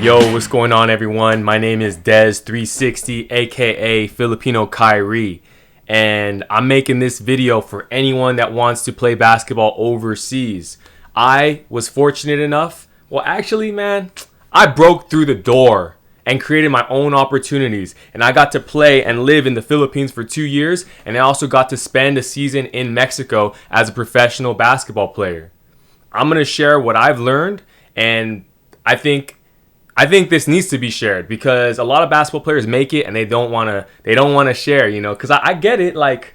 Yo, what's going on, everyone? My name is Des360, aka Filipino Kyrie, and I'm making this video for anyone that wants to play basketball overseas. I was fortunate enough, I broke through the door and created my own opportunities, and I got to play and live in the Philippines for 2 years, and I also got to spend a season in Mexico as a professional basketball player. I'm going to share what I've learned, and I think this needs to be shared because a lot of basketball players make it and they don't want to share, because I get it. Like,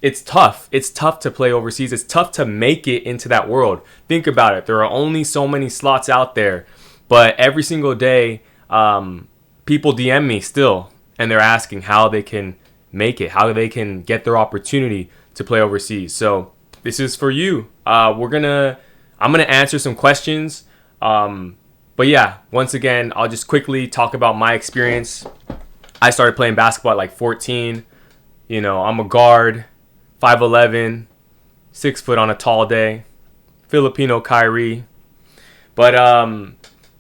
it's tough to play overseas. It's tough to make it into that world. Think about it. There are only so many slots out there, but every single day people DM me still, and they're asking how they can make it, how they can get their opportunity to play overseas. So this is for you. I'm gonna answer some questions. But yeah, once again, I'll just quickly talk about my experience. I started playing basketball at like 14. I'm a guard, 5'11", 6 foot on a tall day, Filipino Kyrie. But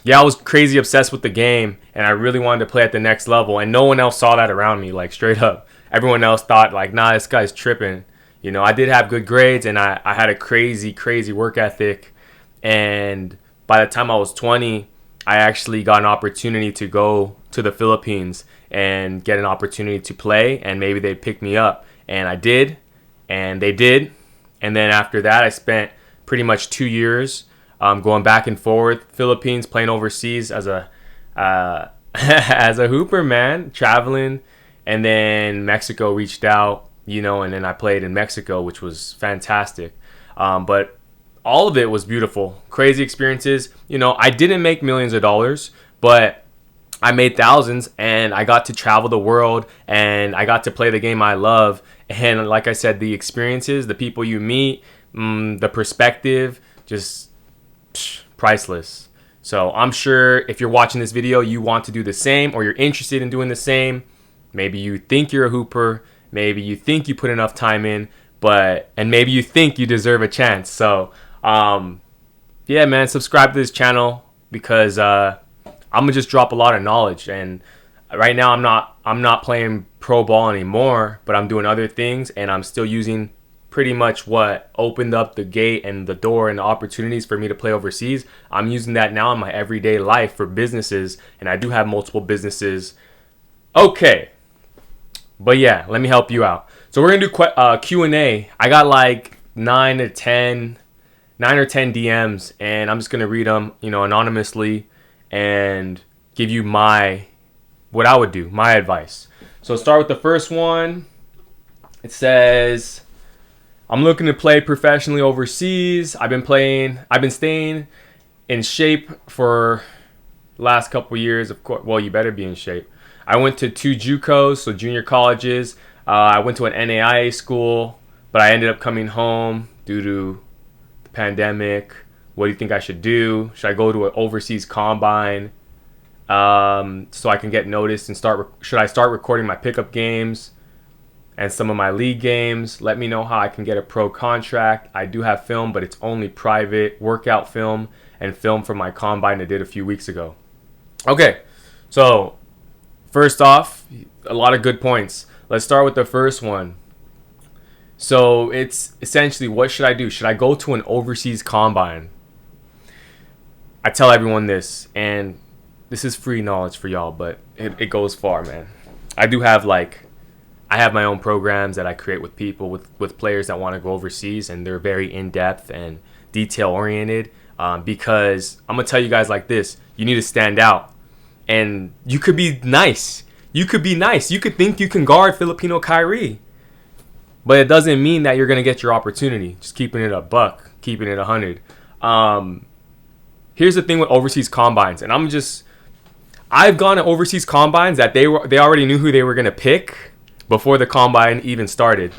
yeah, I was crazy obsessed with the game, and I really wanted to play at the next level. And no one else saw that around me, like straight up. Everyone else thought like, nah, this guy's tripping. I did have good grades, and I had a crazy work ethic. And by the time I was 20, I actually got an opportunity to go to the Philippines and get an opportunity to play, and maybe they'd pick me up. And I did, and they did. And then after that, I spent pretty much 2 years going back and forth, Philippines, playing overseas as a as a hooper, man, traveling. And then Mexico reached out, and then I played in Mexico, which was fantastic. But all of it was beautiful, crazy experiences. I didn't make millions of dollars, but I made thousands, and I got to travel the world, and I got to play the game I love. And like I said, the experiences, the people you meet, the perspective, just priceless. So I'm sure if you're watching this video, you want to do the same, or you're interested in doing the same. Maybe you think you're a hooper. Maybe you think you put enough time in, and maybe you think you deserve a chance. So yeah, man, subscribe to this channel because I'm gonna just drop a lot of knowledge. And right now I'm not playing pro ball anymore, but I'm doing other things, and I'm still using pretty much what opened up the gate and the door and the opportunities for me to play overseas. I'm using that now in my everyday life for businesses, and I do have multiple businesses. Okay, but yeah, let me help you out. So we're gonna do Q&A. I got like 9 or 10 DMs, and I'm just gonna read them, anonymously, and give you what I would do, my advice. So start with the first one. It says, I'm looking to play professionally overseas. I've been staying in shape for the last couple years. Of course, well, you better be in shape. I went to 2 JUCOs, so junior colleges. I went to an NAIA school, but I ended up coming home due to pandemic. What do you think I should do? Should I go to an overseas combine so I can get noticed and should I start recording my pickup games and some of my league games? Let me know how I can get a pro contract. I do have film, but it's only private workout film and film from my combine I did a few weeks ago. Okay, so first off, a lot of good points. Let's start with the first one. So it's essentially, what should I do? Should I go to an overseas combine? I tell everyone this, and this is free knowledge for y'all, but it goes far, man. I have my own programs that I create with people, with players that want to go overseas, and they're very in-depth and detail-oriented because I'm going to tell you guys like this. You need to stand out, and you could be nice. You could think you can guard Filipino Kyrie. But it doesn't mean that you're going to get your opportunity. Just keeping it a buck, keeping it 100. Here's the thing with overseas combines. And I've gone to overseas combines that they already knew who they were going to pick before the combine even started.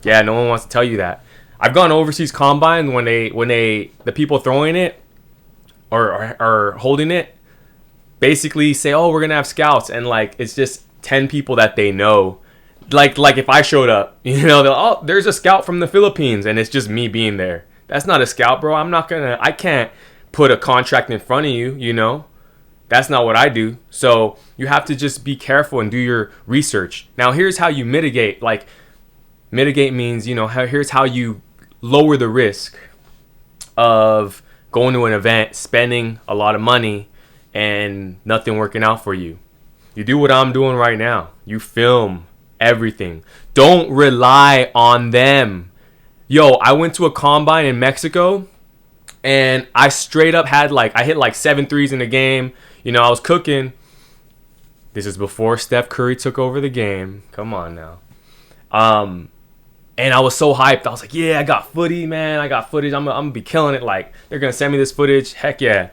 Yeah, no one wants to tell you that. I've gone to overseas combine when the people throwing it or holding it basically say, oh, we're going to have scouts. And like, it's just 10 people that they know. Like if I showed up, there's a scout from the Philippines, and it's just me being there. That's not a scout, bro. I can't put a contract in front of you, That's not what I do. So you have to just be careful and do your research. Now, here's how you mitigate. Like, mitigate means, here's how you lower the risk of going to an event, spending a lot of money, and nothing working out for you. You do what I'm doing right now. You film everything. Don't rely on them. Yo, I went to a combine in Mexico, and I straight up I hit like 7 threes in the game. I was cooking. This is before Steph Curry took over the game. Come on now. And I was so hyped. I was like, yeah, I got footy, man. I got footage. I'm going to be killing it. Like, they're going to send me this footage. Heck yeah.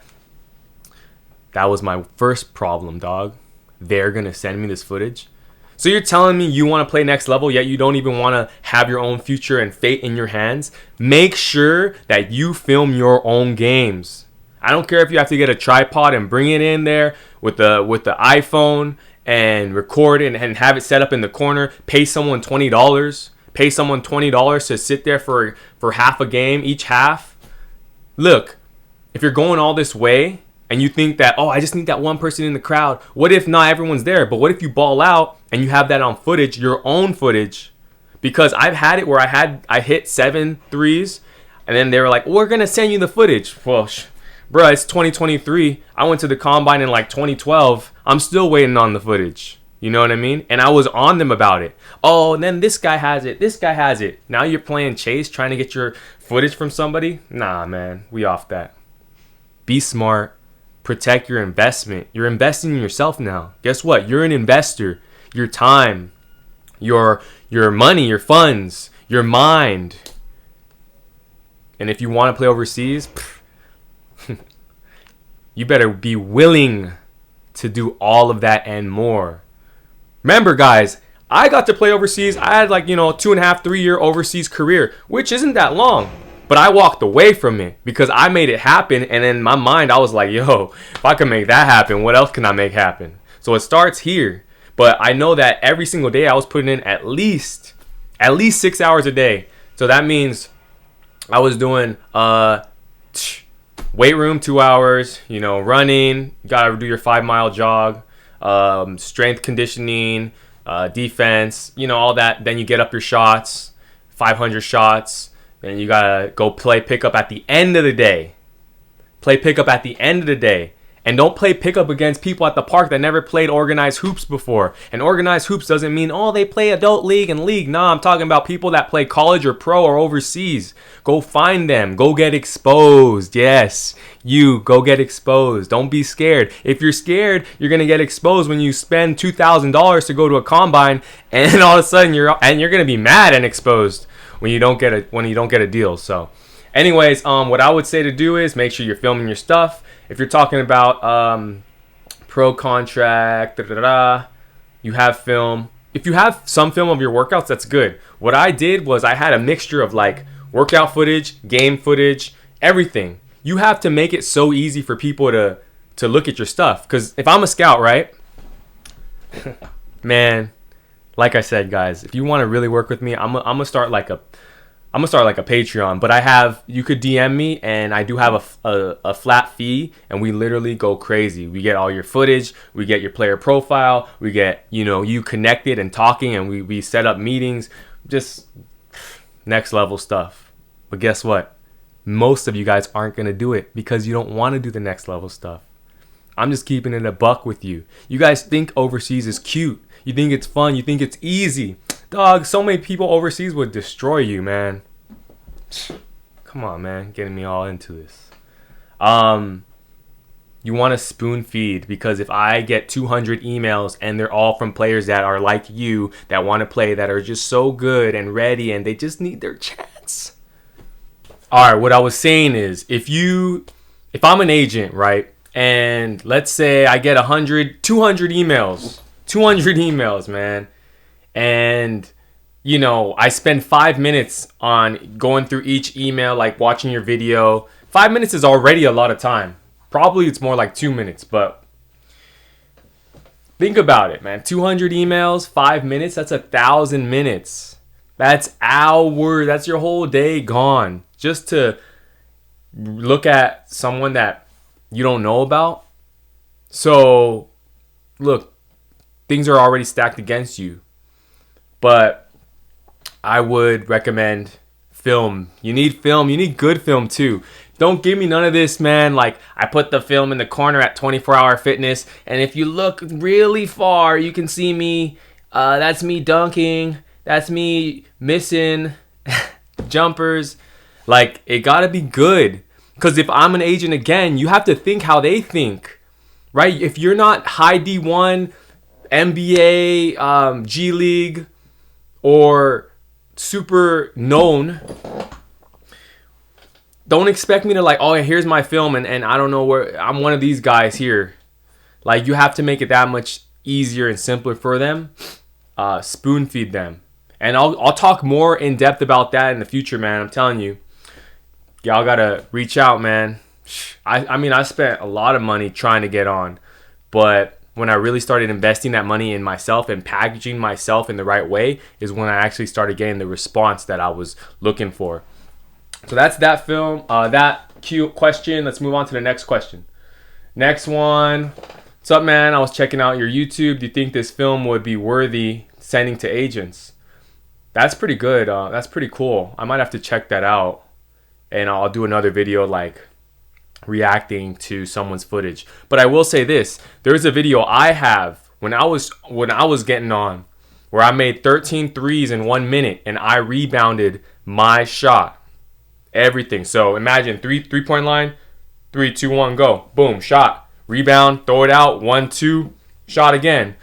That was my first problem, dog. They're going to send me this footage. So you're telling me you want to play next level, yet you don't even want to have your own future and fate in your hands? Make sure that you film your own games. I don't care if you have to get a tripod and bring it in there with the iPhone and record it and have it set up in the corner. Pay someone $20. Pay someone $20 to sit there for half a game, each half. Look, if you're going all this way and you think that, I just need that one person in the crowd. What if not everyone's there? But what if you ball out and you have that on footage, your own footage? Because I've had it where I hit 7 threes and then they were like, we're going to send you the footage. Well, bruh, it's 2023. I went to the combine in like 2012. I'm still waiting on the footage. You know what I mean? And I was on them about it. Oh, and then this guy has it. This guy has it. Now you're playing chase, trying to get your footage from somebody? Nah, man. We off that. Be smart. Protect your investment. You're investing in yourself now. Guess what? You're an investor. Your time, your money, your funds, your mind. And if you want to play overseas, you better be willing to do all of that and more. Remember, guys, I got to play overseas. I had 2.5, 3 year overseas career, which isn't that long. But I walked away from it because I made it happen. And in my mind, I was like, yo, if I can make that happen, what else can I make happen? So it starts here. But I know that every single day I was putting in at least 6 hours a day. So that means I was doing weight room 2 hours, running, you got to do your 5-mile jog, strength conditioning, defense, all that. Then you get up your shots, 500 shots. Then you got to go play pickup at the end of the day. Play pickup at the end of the day. And don't play pickup against people at the park that never played organized hoops before. And organized hoops doesn't mean, they play adult league and league. Nah, I'm talking about people that play college or pro or overseas. Go find them. Go get exposed. Yes, you go get exposed. Don't be scared. If you're scared, you're going to get exposed when you spend $2,000 to go to a combine. And all of a sudden, you're going to be mad and exposed when you don't get a deal. So anyways, what I would say to do is make sure you're filming your stuff. If you're talking about pro contract, you have film. If you have some film of your workouts, that's good. What I did was I had a mixture of workout footage, game footage, everything. You have to make it so easy for people to look at your stuff. Because if I'm a scout, right? Man, like I said, guys, if you want to really work with me, I'm gonna start like a Patreon, but you could DM me, and I do have a flat fee, and we literally go crazy. We get all your footage, we get your player profile, we get you connected and talking, and we set up meetings, just next level stuff. But guess what? Most of you guys aren't gonna do it because you don't want to do the next level stuff. I'm just keeping it a buck with you. You guys think overseas is cute. You think it's fun. You think it's easy. Dog, so many people overseas would destroy you, man. Come on, man. Getting me all into this. You want to spoon feed, because if I get 200 emails and they're all from players that are like you, that want to play, that are just so good and ready and they just need their chance. All right, what I was saying is if I'm an agent, right? And let's say I get 200 emails, man. And, I spend 5 minutes on going through each email, like watching your video. 5 minutes is already a lot of time. Probably it's more like 2 minutes, but think about it, man. 200 emails, 5 minutes, that's 1,000 minutes. That's hours. That's your whole day gone just to look at someone that you don't know about. So, look, things are already stacked against you. But I would recommend film. You need film. You need good film too. Don't give me none of this, man. Like, I put the film in the corner at 24-hour fitness, and if you look really far, you can see me. That's me dunking. That's me missing jumpers. Like, it gotta be good. Because if I'm an agent again, you have to think how they think, right? If you're not high D1, NBA, G League, or super known, don't expect me to like, oh, here's my film and I don't know where, I'm one of these guys here. Like, you have to make it that much easier and simpler for them. Spoon feed them. And I'll talk more in depth about that in the future, man. I'm telling you. Y'all gotta reach out, man. I mean, I spent a lot of money trying to get on. But when I really started investing that money in myself and packaging myself in the right way is when I actually started getting the response that I was looking for. So that's that film, that cute question. Let's move on to the next question. Next one. What's up, man? I was checking out your YouTube. Do you think this film would be worthy sending to agents? That's pretty good. That's pretty cool. I might have to check that out. And I'll do another video like reacting to someone's footage. But I will say this. There's a video I have when I was getting on where I made 13 threes in 1 minute and I rebounded my shot. Everything. So imagine three-point line, 3, 2, 1, go. Boom, shot. Rebound, throw it out, 1, 2, shot again.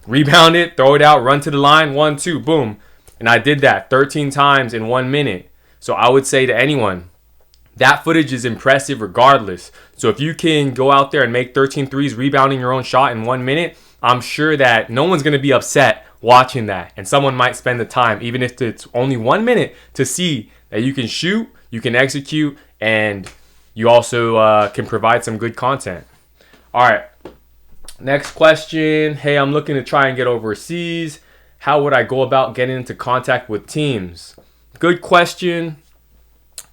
Rebound it, throw it out, run to the line, 1, 2, boom. And I did that 13 times in 1 minute. So I would say to anyone, that footage is impressive regardless. So if you can go out there and make 13 threes rebounding your own shot in 1 minute, I'm sure that no one's going to be upset watching that. And someone might spend the time, even if it's only 1 minute, to see that you can shoot, you can execute, and you also can provide some good content. All right. Next question. Hey, I'm looking to try and get overseas. How would I go about getting into contact with teams? Good question.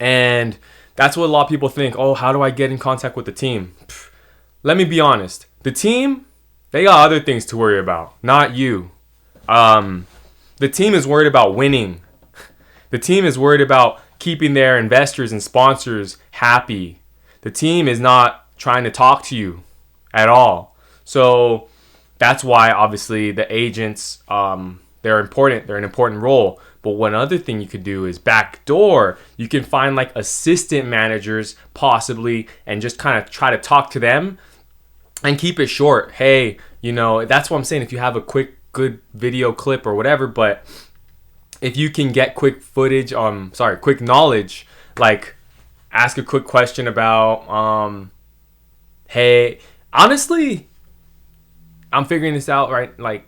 And that's what a lot of people think. Oh, how do I get in contact with the team? Let me be honest. The team, they got other things to worry about, not you. The team is worried about winning. The team is worried about keeping their investors and sponsors happy. The team is not trying to talk to you at all. So that's why, obviously, the agents, they're important. They're an important role. But one other thing you could do is backdoor. You can find like assistant managers possibly and just kind of try to talk to them and keep it short. Hey, that's what I'm saying. If you have a good video clip or whatever, but if you can get quick footage, quick knowledge, like ask a quick question about, hey, honestly, I'm figuring this out, right? Like,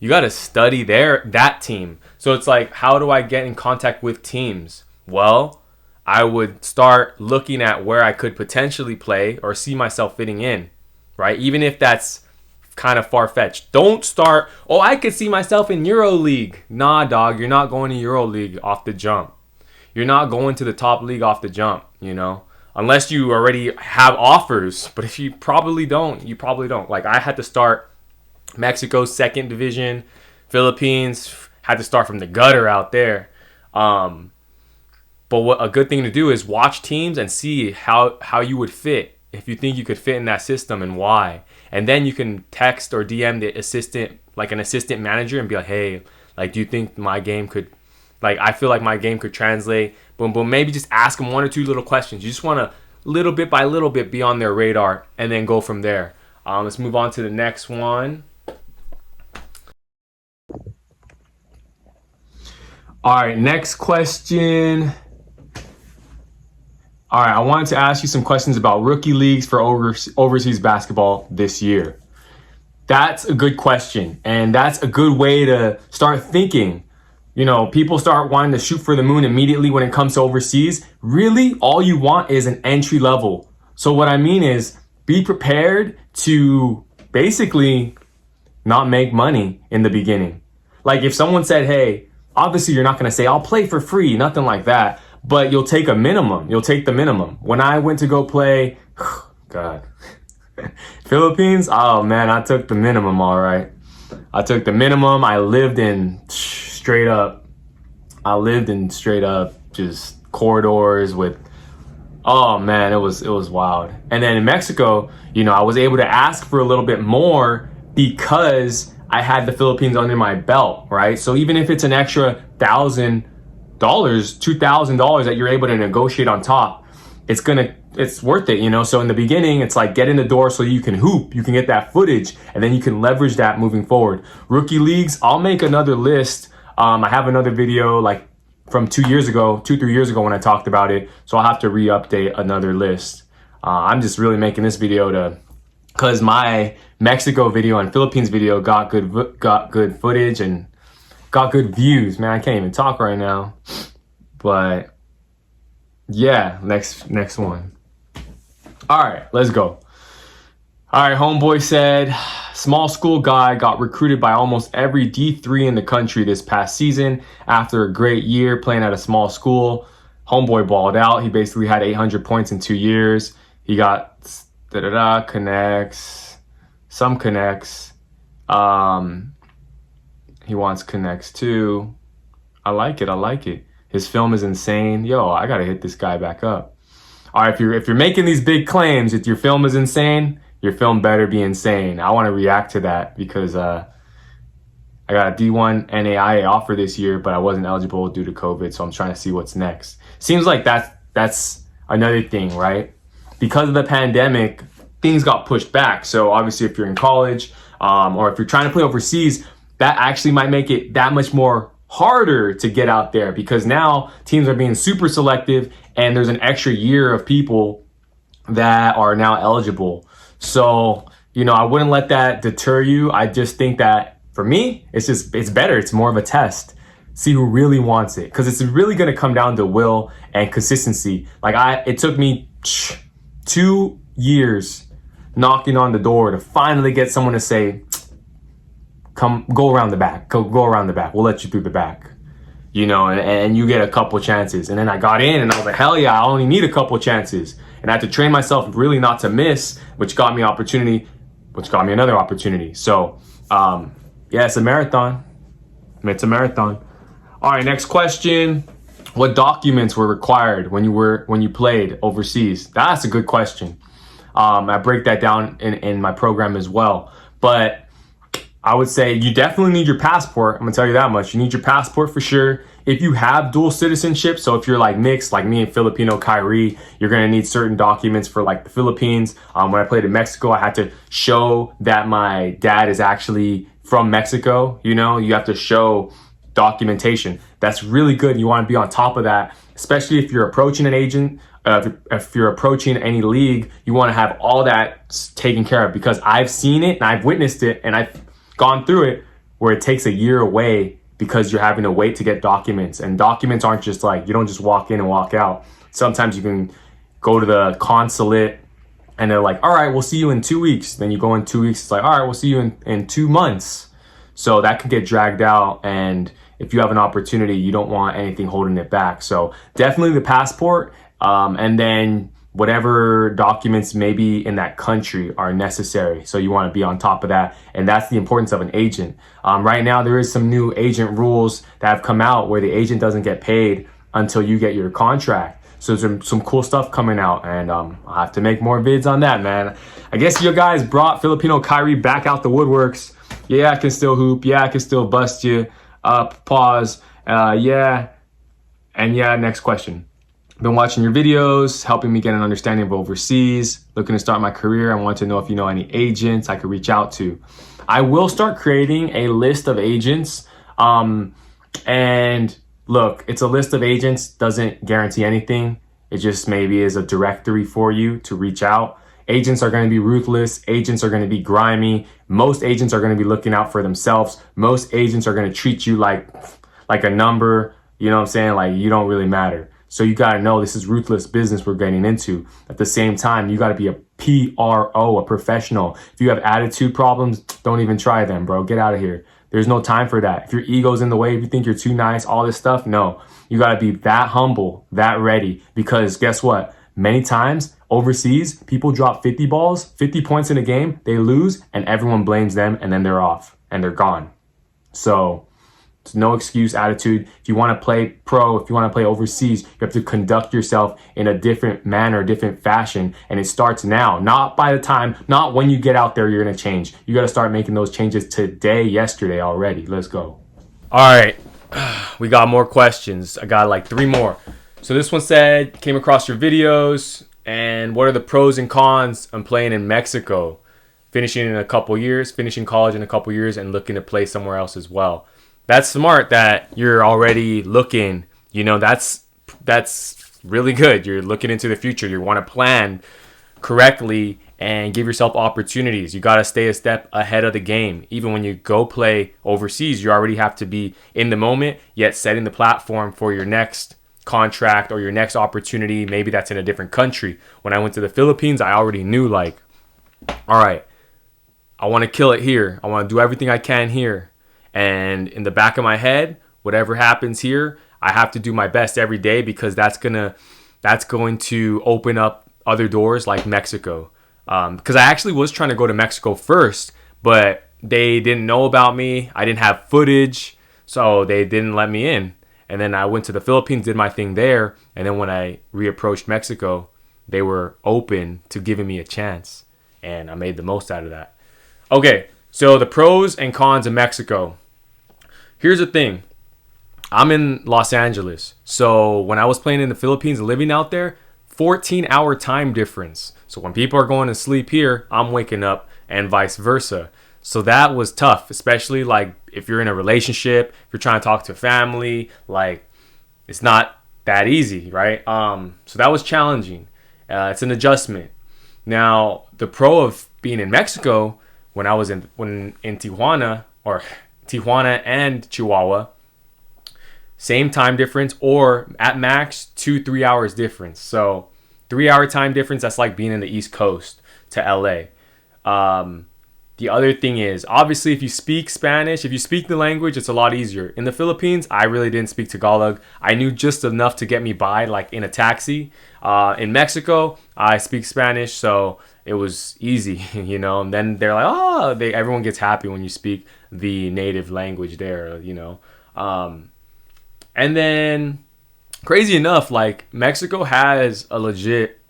you got to study that team. So it's like, how do I get in contact with teams? Well, I would start looking at where I could potentially play or see myself fitting in, right? Even if that's kind of far-fetched. Don't start, oh, I could see myself in EuroLeague. Nah, dog, you're not going to EuroLeague off the jump. You're not going to the top league off the jump, unless you already have offers. But if you probably don't, Like, I had to start Mexico's second division, Philippines, had to start from the gutter out there. But what a good thing to do is watch teams and see how you would fit, if you think you could fit in that system and why. And then you can text or DM the assistant, like an assistant manager, and be like, hey, like, do you think my game could, like, I feel like my game could translate. Boom, boom. Maybe just ask them 1 or 2 little questions. You just want to little bit by little bit be on their radar and then go from there. Let's move on to the next one. All right, next question. All right, I wanted to ask you some questions about rookie leagues for overseas basketball this year. That's a good question, and that's a good way to start thinking. People start wanting to shoot for the moon immediately when it comes to overseas. Really, all you want is an entry level. So what I mean is, be prepared to basically not make money in the beginning. Like, if someone said, hey, obviously you're not going to say, I'll play for free, nothing like that. But you'll take a minimum. You'll take the minimum. When I went to go play, God. Philippines? Oh man, I took the minimum, all right. I took the minimum. I lived in straight up just corridors with, oh man, it was wild. And then in Mexico, I was able to ask for a little bit more because I had the Philippines under my belt, right? So even if it's an extra $1,000, $2,000 that you're able to negotiate on top, it's worth it, So in the beginning, it's like get in the door so you can hoop, you can get that footage, and then you can leverage that moving forward. Rookie leagues, I'll make another list. I have another video like from 3 years ago when I talked about it. So I'll have to re-update another list. I'm just really making this video because my Mexico video and Philippines video got good footage and got good views. Man, I can't even talk right now. But yeah, next one. All right, let's go. All right, homeboy said, small school guy got recruited by almost every D3 in the country this past season after a great year playing at a small school. Homeboy balled out. He basically had 800 points in 2 years. He got connects. He wants connects too. I like it. His film is insane. Yo, I gotta hit this guy back up. All right, if you're making these big claims, if your film is insane, your film better be insane. I want to react to that because I got a D1 NAIA offer this year, but I wasn't eligible due to COVID, so I'm trying to see what's next. Seems like that's another thing, right? Because of the pandemic, things got pushed back. So obviously if you're in college or if you're trying to play overseas, that actually might make it that much more harder to get out there because now teams are being super selective and there's an extra year of people that are now eligible. So, I wouldn't let that deter you. I just think that for me, it's better. It's more of a test. See who really wants it. Because it's really going to come down to will and consistency. It took me 2 years knocking on the door to finally get someone to say, go around the back. Go around the back. We'll let you through the back. And you get a couple chances. And then I got in and I was like, hell yeah, I only need a couple chances. And I had to train myself really not to miss, which got me another opportunity. So, yeah, it's a marathon. It's a marathon. All right, next question. What documents were required when you played overseas? That's a good question. I break that down in my program as well. But I would say you definitely need your passport. I'm gonna tell you that much. You need your passport for sure. If you have dual citizenship, so if you're like mixed, like me and Filipino Kyrie, you're gonna need certain documents for like the Philippines. When I played in Mexico, I had to show that my dad is actually from Mexico. You have to show documentation. That's really good. You want to be on top of that, especially if you're approaching an agent. If you're approaching any league, you want to have all that taken care of because I've seen it and I've witnessed it and I've gone through it where it takes a year away because you're having to wait to get documents. And documents aren't just like, you don't just walk in and walk out. Sometimes you can go to the consulate and they're like, all right, we'll see you in 2 weeks. Then you go in 2 weeks, it's like, all right, we'll see you in 2 months. So that can get dragged out. And if you have an opportunity, you don't want anything holding it back. So definitely the passport, and then whatever documents maybe in that country are necessary. So you want to be on top of that. And that's the importance of an agent. Right now, there is some new agent rules that have come out where the agent doesn't get paid until you get your contract. So there's some cool stuff coming out and I'll have to make more vids on that, man. I guess you guys brought Filipino Kyrie back out the woodworks. Yeah, I can still hoop. Yeah, I can still bust you up. Pause. Yeah. And yeah, next question. Been watching your videos, helping me get an understanding of overseas, looking to start my career. I want to know if you know any agents I could reach out to. I will start creating a list of agents. And look, it's a list of agents, doesn't guarantee anything. It just maybe is a directory for you to reach out. Agents are going to be ruthless. Agents are going to be grimy. Most agents are going to be looking out for themselves. Most agents are going to treat you like a number. You know what I'm saying? Like you don't really matter. So you got to know this is ruthless business we're getting into. At the same time, you got to be a PRO, a professional. If you have attitude problems, don't even try them, bro. Get out of here. There's no time for that. If your ego's in the way, if you think you're too nice, all this stuff, no. You got to be that humble, that ready. Because guess what? Many times overseas, people drop 50 balls, 50 points in a game, they lose, and everyone blames them, and then they're off and they're gone. So it's no excuse attitude. If you want to play pro, if you want to play overseas, you have to conduct yourself in a different manner, different fashion. And it starts now, not when you get out there, you're going to change. You got to start making those changes today, yesterday already. Let's go. All right. We got more questions. I got like 3 more. So this one said, came across your videos, and what are the pros and cons on playing in Mexico? Finishing college in a couple years and looking to play somewhere else as well. That's smart that you're already looking, that's really good. You're looking into the future. You want to plan correctly and give yourself opportunities. You got to stay a step ahead of the game. Even when you go play overseas, you already have to be in the moment, yet setting the platform for your next contract or your next opportunity. Maybe that's in a different country. When I went to the Philippines, I already knew all right, I want to kill it here. I want to do everything I can here. And in the back of my head, whatever happens here, I have to do my best every day, because that's going to open up other doors like Mexico. Because I actually was trying to go to Mexico first, but they didn't know about me. I didn't have footage, so they didn't let me in. And then I went to the Philippines, did my thing there. And then when I reapproached Mexico, they were open to giving me a chance. And I made the most out of that. Okay, so the pros and cons of Mexico. Here's the thing. I'm in Los Angeles. So when I was playing in the Philippines, living out there, 14-hour time difference. So when people are going to sleep here, I'm waking up, and vice versa. So that was tough, especially if you're in a relationship, if you're trying to talk to family, it's not that easy, right? So that was challenging. It's an adjustment. Now, the pro of being in Mexico, when I was in Tijuana and Chihuahua, same time difference, or at max 2-3 hours difference. So 3-hour time difference, that's like being in the East Coast to LA. The other thing is, obviously, if you speak Spanish, if you speak the language, it's a lot easier. In the Philippines, I really didn't speak Tagalog. I knew just enough to get me by, in a taxi. In Mexico, I speak Spanish, so it was easy, And then they're like, everyone gets happy when you speak the native language there, And then, crazy enough, Mexico has a legit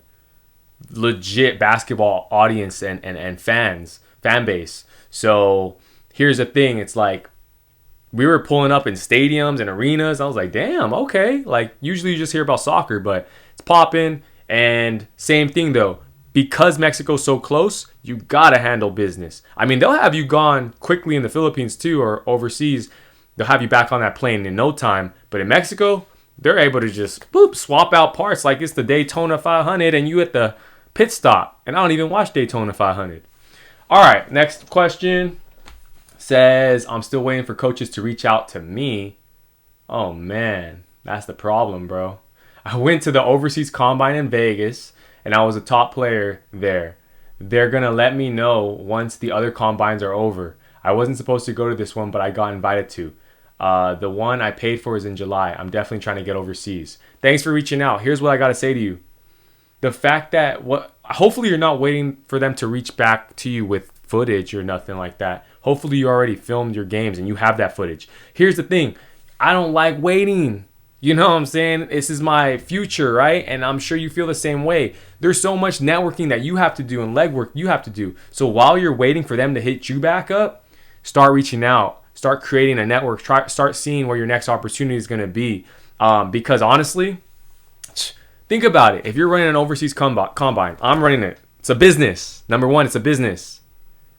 basketball audience and fan base. So here's the thing, it's we were pulling up in stadiums and arenas. I was like, damn, okay. Usually you just hear about soccer, but it's popping. And same thing though, because Mexico's so close, you gotta handle business. I mean, they'll have you gone quickly in the Philippines too, or overseas. They'll have you back on that plane in no time. But in Mexico, they're able to just swap out parts like it's the Daytona 500 and you at the pit stop. And I don't even watch Daytona 500. All right, next question says, I'm still waiting for coaches to reach out to me. Oh, man, that's the problem, bro. I went to the overseas combine in Vegas, and I was a top player there. They're going to let me know once the other combines are over. I wasn't supposed to go to this one, but I got invited to. The one I paid for is in July. I'm definitely trying to get overseas. Thanks for reaching out. Here's what I got to say to you. The fact that hopefully you're not waiting for them to reach back to you with footage or nothing like that. Hopefully you already filmed your games and you have that footage. Here's the thing. I don't like waiting. You know what I'm saying? This is my future, right? And I'm sure you feel the same way. There's so much networking that you have to do and legwork you have to do. So while you're waiting for them to hit you back up, start reaching out. Start creating a network. Start seeing where your next opportunity is going to be. Because honestly, think about it. If you're running an overseas combine, I'm running it. It's a business. Number one, it's a business.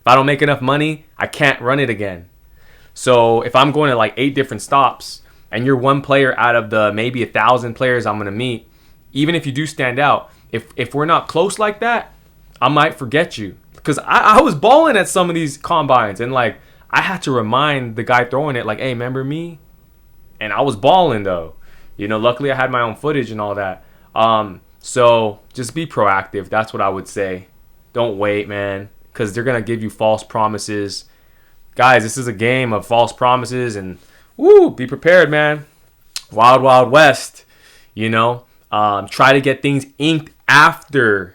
If I don't make enough money, I can't run it again. So if I'm going to 8 different stops and you're one player out of the maybe 1,000 players I'm going to meet, even if you do stand out, if we're not close like that, I might forget you. Because I was balling at some of these combines and I had to remind the guy throwing it hey, remember me? And I was balling though. Luckily I had my own footage and all that. So just be proactive. That's what I would say. Don't wait, man, because they're going to give you false promises. Guys, this is a game of false promises, and be prepared, man. Wild, wild west, Try to get things inked after,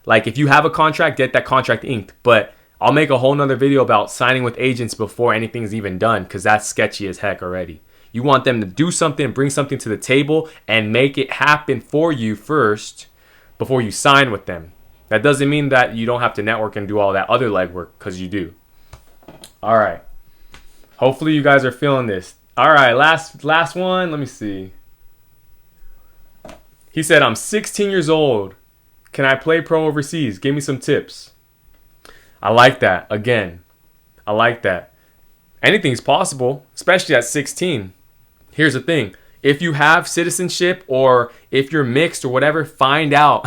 like if you have a contract, get that contract inked. But I'll make a whole nother video about signing with agents before anything's even done, because that's sketchy as heck already. You want them to do something, bring something to the table, and make it happen for you first before you sign with them. That doesn't mean that you don't have to network and do all that other legwork, because you do. All right. Hopefully you guys are feeling this. All right, last one. Let me see. He said, I'm 16 years old. Can I play pro overseas? Give me some tips. I like that. Again, I like that. Anything's possible, especially at 16. Here's the thing. If you have citizenship, or if you're mixed or whatever, find out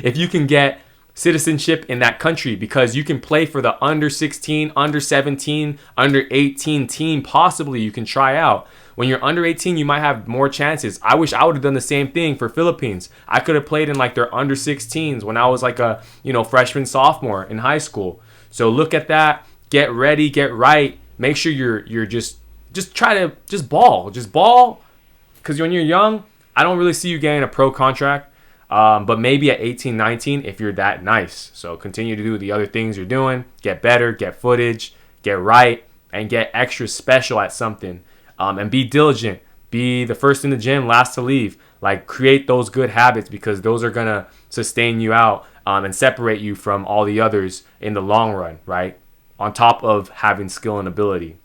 if you can get citizenship in that country, because you can play for the under 16, under 17, under 18 team. Possibly you can try out. When you're under 18, you might have more chances. I wish I would have done the same thing for Philippines. I could have played in like their under 16s when I was like a, freshman, sophomore in high school. So look at that. Get ready, get right. Make sure you're just try to just ball. Because when you're young, I don't really see you getting a pro contract. But maybe at 18, 19, if you're that nice. So continue to do the other things you're doing. Get better, get footage, get right, and get extra special at something. And be diligent. Be the first in the gym, last to leave. Like, create those good habits, because those are going to sustain you out and separate you from all the others in the long run, right? On top of having skill and ability.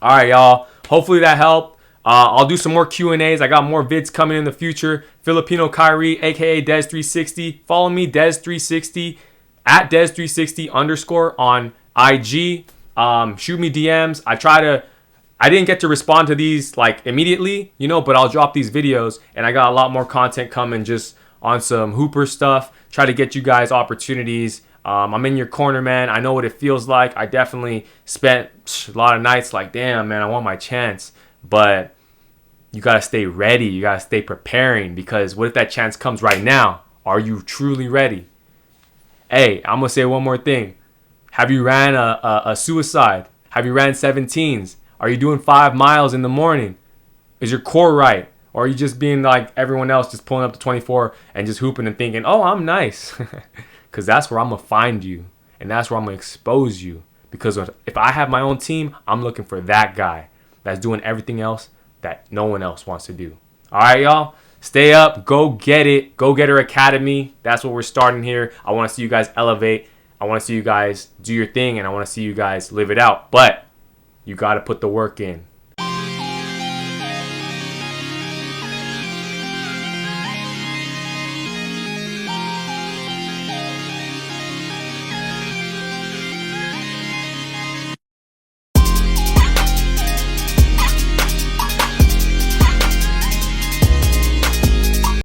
All right, y'all. Hopefully that helped. I'll do some more Q&As. I got more vids coming in the future. Filipino Kyrie, a.k.a. Des360. Follow me, Des360, at Des360 _ on IG. Shoot me DMs. I didn't get to respond to these like immediately, but I'll drop these videos, and I got a lot more content coming just on some hooper stuff. Try to get you guys opportunities. I'm in your corner, man. I know what it feels like. I definitely spent a lot of nights like, damn, man, I want my chance. But you got to stay ready. You got to stay preparing, because what if that chance comes right now? Are you truly ready? Hey, I'm going to say one more thing. Have you ran a suicide? Have you ran 17s? Are you doing 5 miles in the morning? Is your core right? Or are you just being like everyone else, just pulling up to 24 and just hooping and thinking, oh, I'm nice? Because that's where I'm going to find you. And that's where I'm going to expose you. Because if I have my own team, I'm looking for that guy that's doing everything else that no one else wants to do. All right, y'all. Stay up. Go get it. Go Getter Academy. That's what we're starting here. I want to see you guys elevate. I want to see you guys do your thing. And I want to see you guys live it out. But you got to put the work in.